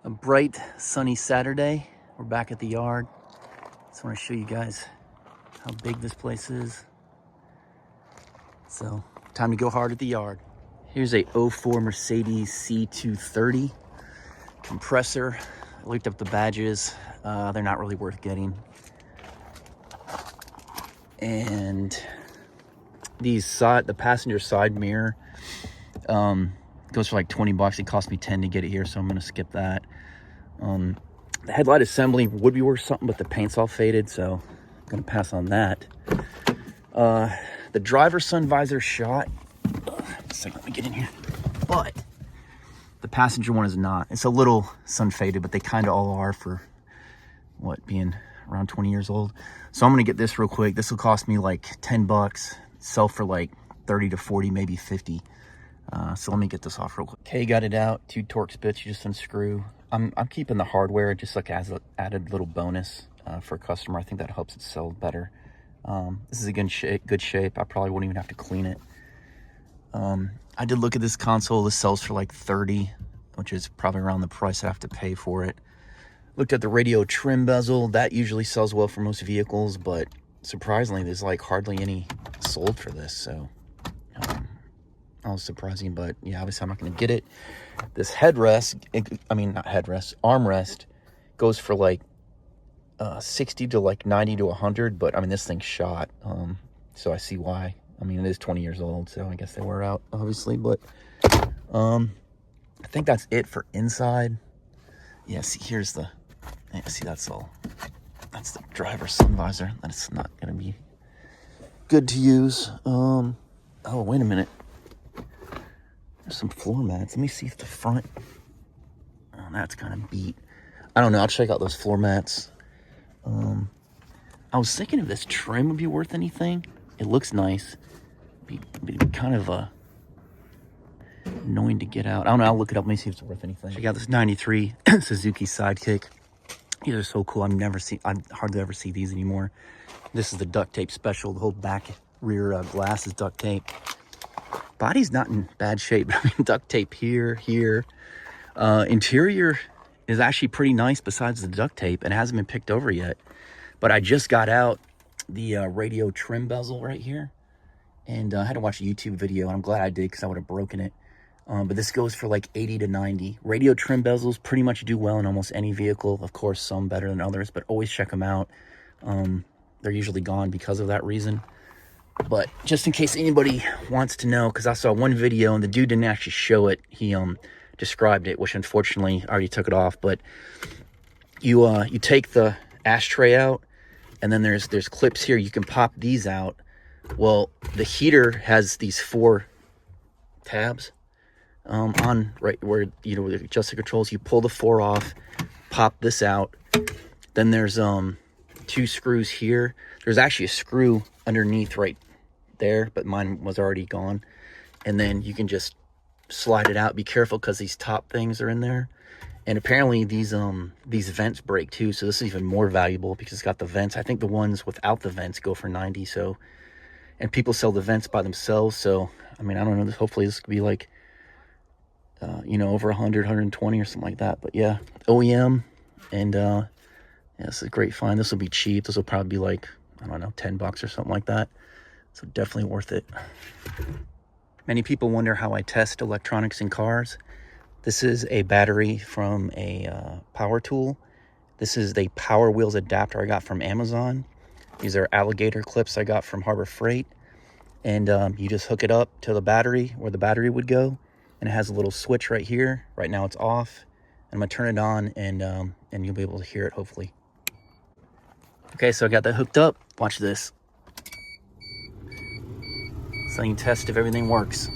A bright, sunny Saturday. We're back at the yard. Just want to show you guys how big this place is. So, time to go hard at the yard. Here's a 04 Mercedes C230 compressor. I looked up the badges. They're not really worth getting. And the passenger side mirror goes for like 20 bucks. It cost me 10 to get it here, so I'm gonna skip that. The headlight assembly would be worth something, but the paint's all faded, so I'm gonna pass on that. The driver's sun visor shot. Second, let me get in here. But the passenger one is not. It's a little sun faded, but they kind of all are for what, being around 20 years old. So I'm gonna get this real quick. This will cost me like 10 bucks. Sell for like 30 to 40, maybe 50. So let me get this off real quick. Okay, got it out. 2 Torx bits, you just unscrew. I'm keeping the hardware just like as an added little bonus for a customer. I think that helps it sell better. This is a good shape. I probably wouldn't even have to clean it. I did look at this console. This sells for like 30, which is probably around the price I have to pay for it. Looked at the radio trim bezel. That usually sells well for most vehicles, but surprisingly, there's like hardly any sold for this. So that was surprising, but yeah, obviously I'm not going to get it. This headrest, not headrest, armrest goes for like 60 to like 90 to 100, but I mean, this thing's shot. So I see why. I mean, it is 20 years old, so I guess they wear out, obviously, but I think that's it for inside. Yeah, see, here's the, yeah, see, that's the driver's sun visor. That's not going to be good to use. Oh, wait a minute. There's some floor mats. Let me see if the front, oh, that's kind of beat. I don't know. I'll check out those floor mats. I was thinking if this trim would be worth anything. It looks nice. Be kind of annoying to get out. I don't know. I'll look it up. Let me see if it's worth anything. Check out this 93 Suzuki Sidekick. These are so cool. I hardly ever see these anymore. This is the duct tape special. The whole back rear glass is duct tape. Body's not in bad shape. I mean, duct tape here. Interior is actually pretty nice besides the duct tape. It hasn't been picked over yet. But I just got out the radio trim bezel right here. And I had to watch a YouTube video, and I'm glad I did because I would have broken it. But this goes for like 80 to 90. Radio trim bezels pretty much do well in almost any vehicle. Of course, some better than others, but always check them out. They're usually gone because of that reason. But just in case anybody wants to know, because I saw one video and the dude didn't actually show it. He described it, which unfortunately I already took it off. But you take the ashtray out, and then there's clips here. You can pop these out. Well, the heater has these 4 tabs on right where, you know, the adjusting controls. You pull the 4 off, pop this out. Then there's 2 screws here. There's actually a screw underneath right there, but mine was already gone. And then you can just slide it out. Be careful because these top things are in there. And apparently these vents break too, so this is even more valuable because it's got the vents. I think the ones without the vents go for 90. So, and people sell the vents by themselves. So I mean, I don't know. Hopefully this could be like you know, over 100, 120 or something like that. But yeah, OEM, and yeah, this is a great find. This will be cheap. This will probably be like, I don't know, 10 bucks or something like that. So definitely worth it. Many people wonder how I test electronics in cars. This is a battery from a power tool. This is the Power Wheels adapter I got from Amazon. These are alligator clips I got from Harbor Freight. And you just hook it up to the battery where the battery would go. And it has a little switch right here. Right now it's off. I'm gonna turn it on, and you'll be able to hear it, hopefully. Okay, so I got that hooked up. Watch this. So you can test if everything works.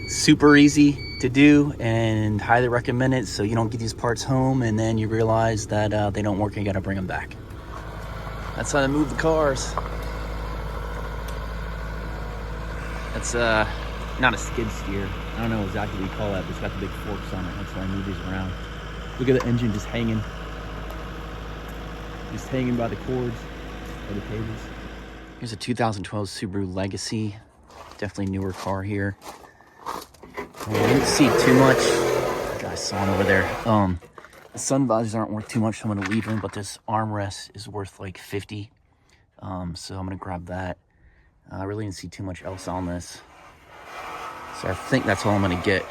Super easy to do and highly recommend it, so you don't get these parts home and then you realize that they don't work and you gotta bring them back. That's how I move the cars. That's not a skid steer. I don't know exactly what you call that, but it's got the big forks on it. That's why I move these around. Look at the engine just hanging. Just hanging by the cords or the cables. Here's a 2012 Subaru Legacy. Definitely newer car here. I didn't see too much. God, guys sawing over there. The sun visors aren't worth too much, so I'm gonna leave them, but this armrest is worth like 50. So I'm gonna grab that. I really didn't see too much else on this. So I think that's all I'm gonna get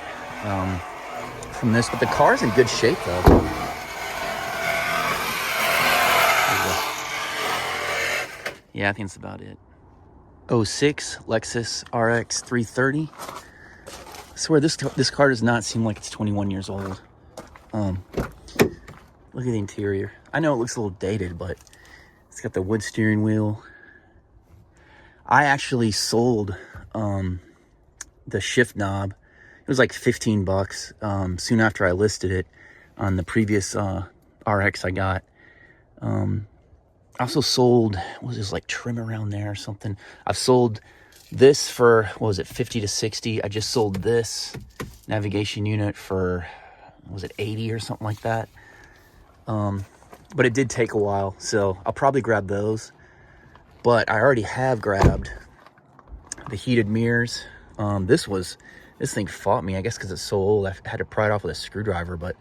from this, but the car's in good shape though. Yeah, I think that's about it. 06 Lexus RX330. I swear this car does not seem like it's 21 years old. Look at the interior. I know it looks a little dated, but it's got the wood steering wheel. I actually sold the shift knob. It was like 15 bucks soon after I listed it on the previous RX I got. I also sold, what was this, like trim around there or something? I've sold this for, what was it, 50 to 60. I just sold this navigation unit for, was it 80 or something like that? But it did take a while, so I'll probably grab those. But I already have grabbed the heated mirrors. This thing fought me, I guess because it's so old. I had to pry it off with a screwdriver, but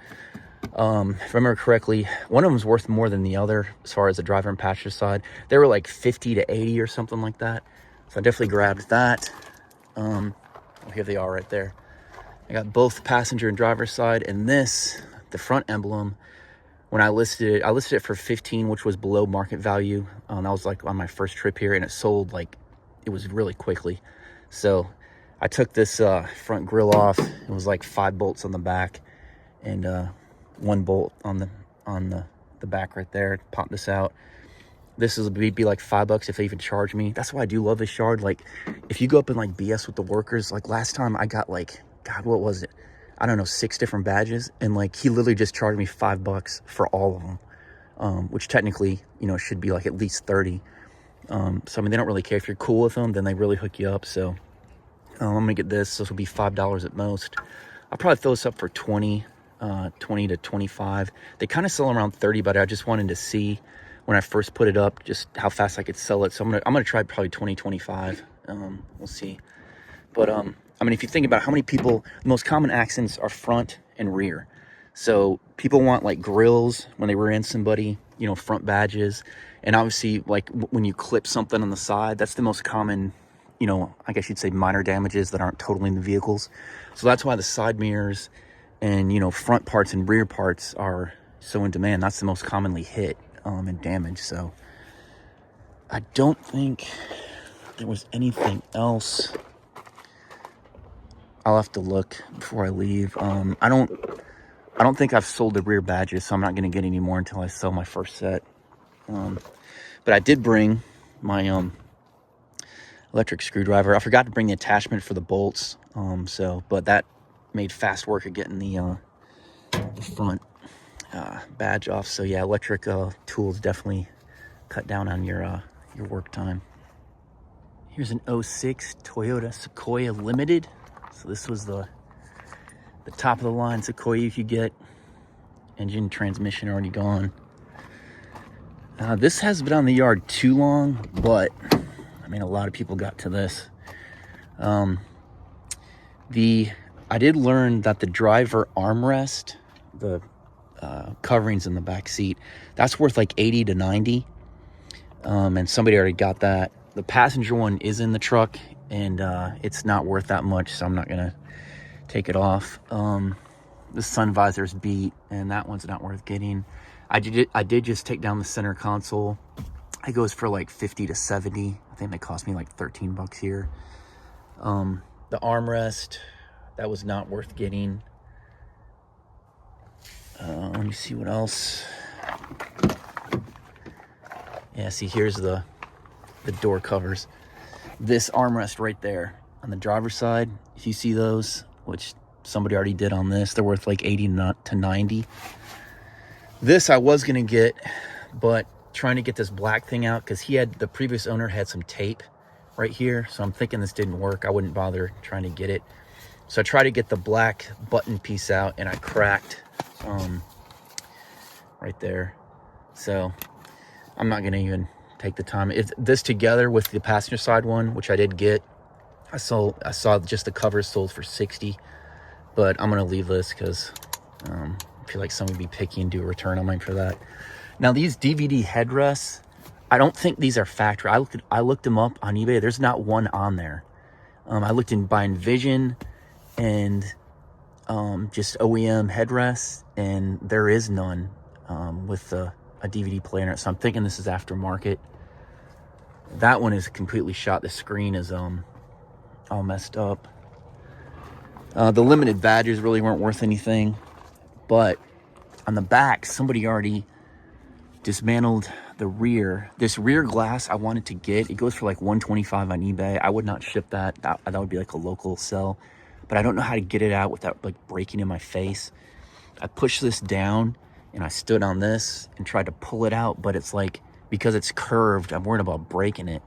if I remember correctly, one of them was worth more than the other as far as the driver and passenger side. They were like 50 to 80 or something like that. So I definitely grabbed that. Oh, here they are right there. I got both passenger and driver side, and this, the front emblem, when I listed it for 15, which was below market value. That was like on my first trip here, and it sold like, it was really quickly. So I took this front grille off. It was like 5 bolts on the back, and 1 bolt on the back right there. Pop this out. This is be like $5 if they even charge me. That's why I do love this yard. Like, if you go up and like BS with the workers, like last time I got like, God, what was it? I don't know, 6 different badges, and like he literally just charged me $5 for all of them, which technically, you know, should be like at least 30. So I mean, they don't really care if you're cool with them, then they really hook you up. So I'm gonna get this. This will be $5 at most. I'll probably throw this up for 20 to 25. They kind of sell around 30, but I just wanted to see when I first put it up just how fast I could sell it. So I'm gonna try probably 20, 25. We'll see. But I mean, if you think about how many people, the most common accidents are front and rear. So people want like grills when they rear end somebody, you know, front badges. And obviously, like when you clip something on the side, that's the most common, you know, I guess you'd say minor damages that aren't totaling the vehicles. So that's why the side mirrors and, you know, front parts and rear parts are so in demand. That's the most commonly hit and damaged. So I don't think there was anything else. I'll have to look before I leave. I don't think I've sold the rear badges, so I'm not going to get any more until I sell my first set. But I did bring my electric screwdriver. I forgot to bring the attachment for the bolts. But that made fast work of getting the front badge off. So yeah, electric tools definitely cut down on your work time. Here's an 06 Toyota Sequoia Limited. So this was the top of the line Sequoia you could get. Engine, transmission already gone. This hasn't been on the yard too long, but I mean, a lot of people got to this. I did learn that the driver armrest, the coverings in the back seat, that's worth like 80 to 90. And somebody already got that. The passenger one is in the truck, and it's not worth that much, so I'm not gonna take it off. The sun visor's beat, and that one's not worth getting. I did just take down the center console. It goes for like 50 to 70. I think they cost me like 13 bucks here. The armrest, that was not worth getting. Let me see what else. Yeah, see, here's the door covers. This armrest right there on the driver's side, if you see those, which somebody already did on this, they're worth like 80 to 90. This I was gonna get, but trying to get this black thing out, because the previous owner had some tape right here, so I'm thinking this didn't work. I wouldn't bother trying to get it. So I tried to get the black button piece out, and I cracked right there. So I'm not gonna even take the time. If this together with the passenger side one, which I did get, I saw just the covers sold for 60, but I'm gonna leave this because I feel like someone would be picky and do a return on mine for that. Now these DVD headrests, I don't think these are factory. I looked them up on eBay. There's not one on there. I looked in by Envision and just OEM headrests, and there is none with a DVD player in it. So I'm thinking this is aftermarket. That one is completely shot. The screen is all messed up. The limited badges really weren't worth anything, but on the back, somebody already dismantled the rear. This rear glass I wanted to get, it goes for like $125 on eBay. I would not ship that. That would be like a local sell, but I don't know how to get it out without like breaking in my face. I pushed this down and I stood on this and tried to pull it out, but it's like, because it's curved, I'm worried about breaking it.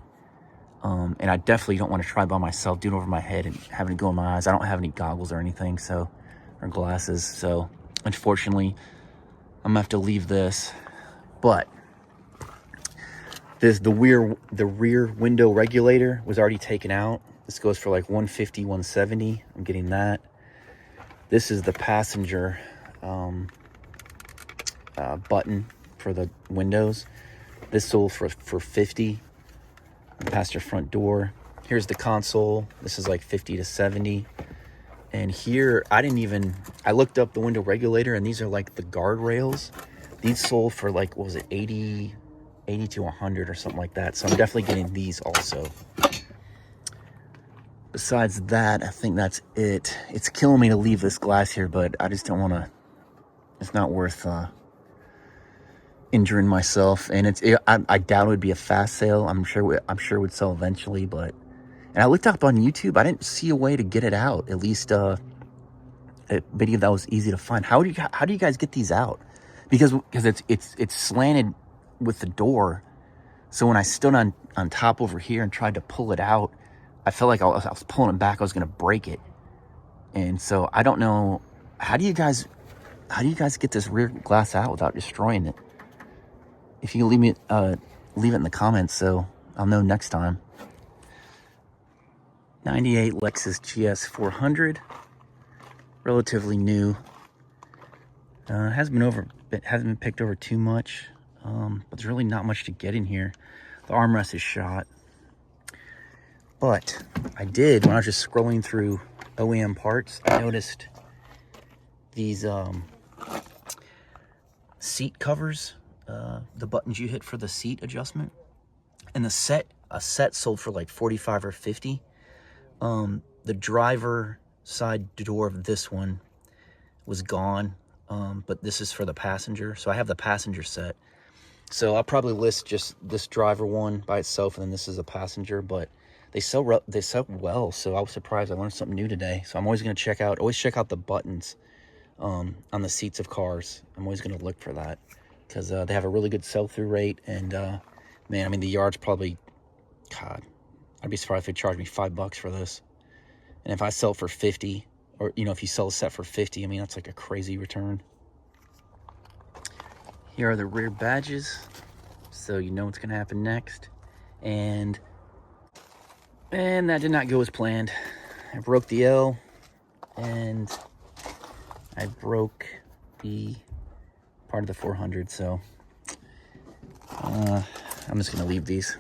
And I definitely don't want to try by myself, doing it over my head and having it go in my eyes. I don't have any goggles or anything, or glasses. So unfortunately, I'm gonna have to leave this. But the rear window regulator was already taken out. This goes for like $150, $170. I'm getting that. This is the passenger button for the windows. This sold for $50. Past your front door. Here's the console. This is like $50 to $70. And here, I looked up the window regulator, and these are like the guardrails. These sold for like, what was it, 80 to 100 or something like that. So I'm definitely getting these also. Besides that, I think that's it. It's killing me to leave this glass here, but I just don't want to. It's not worth injuring myself, and I doubt it would be a fast sale. I'm sure it would sell eventually, but. And I looked up on YouTube. I didn't see a way to get it out. At least a video that was easy to find. How do you guys get these out? Because it's slanted with the door. So when I stood on top over here and tried to pull it out, I felt like I was pulling it back. I was going to break it. And so I don't know. How do you guys get this rear glass out without destroying it? If you can leave it in the comments so I'll know next time. 98 Lexus GS 400, relatively new. Hasn't been picked over too much, but there's really not much to get in here. The armrest is shot, but I did, when I was just scrolling through OEM parts, I noticed these seat covers, the buttons you hit for the seat adjustment, and a set sold for like $45 or $50. The driver side door of this one was gone, but this is for the passenger. So I have the passenger set. So I'll probably list just this driver one by itself, and then this is a passenger, but they sell well. So I was surprised. I learned something new today. So I'm always going to check out the buttons on the seats of cars. I'm always going to look for that because they have a really good sell-through rate. And man, I mean, the yard's probably, God, I'd be surprised if they charged me $5 for this. And if I sell it for 50, or, you know, if you sell a set for 50, I mean, that's like a crazy return. Here are the rear badges, so you know what's going to happen next. And that did not go as planned. I broke the L, and I broke the part of the 400, so I'm just going to leave these.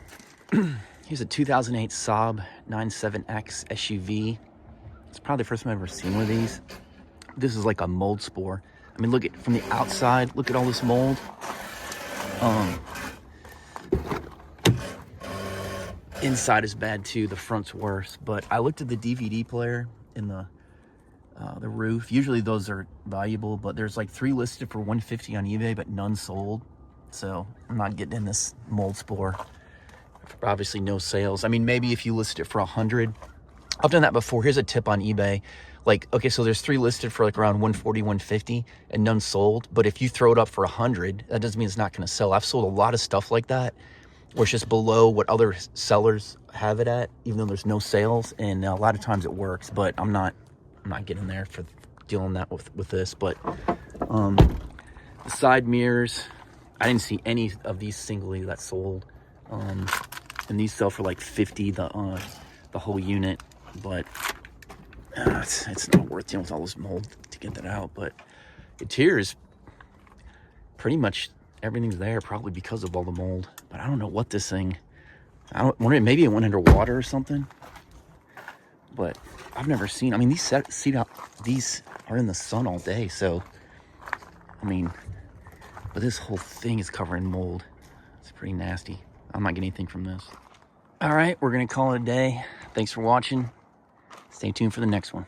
Here's a 2008 Saab 97X SUV. It's probably the first time I've ever seen one of these. This is like a mold spore. I mean, look at from the outside. Look at all this mold. Inside is bad too. The front's worse. But I looked at the DVD player in the roof. Usually those are valuable, but there's like 3 listed for $150 on eBay, but none sold. So I'm not getting in this mold spore. Obviously no sales. I mean, maybe if you list it for 100. I've done that before. Here's a tip on eBay. Like, okay, so there's 3 listed for like around 140, 150, and none sold. But if you throw it up for 100, that doesn't mean it's not going to sell. I've sold a lot of stuff like that, where it's just below what other sellers have it at, even though there's no sales. And a lot of times it works, but I'm not getting there for dealing that with this. But the side mirrors, I didn't see any of these singly that sold. And these sell for like 50 the whole unit, but it's not worth dealing with all this mold to get that out. But Interior is pretty much everything's there, probably because of all the mold. But I don't know what this thing, I don't wonder, maybe it went under water or something. But I've never seen, I mean, these these are in the sun all day, so I mean, but this whole thing is covered in mold. It's pretty nasty. I'm not getting anything from this. All right, we're gonna call it a day. Thanks for watching. Stay tuned for the next one.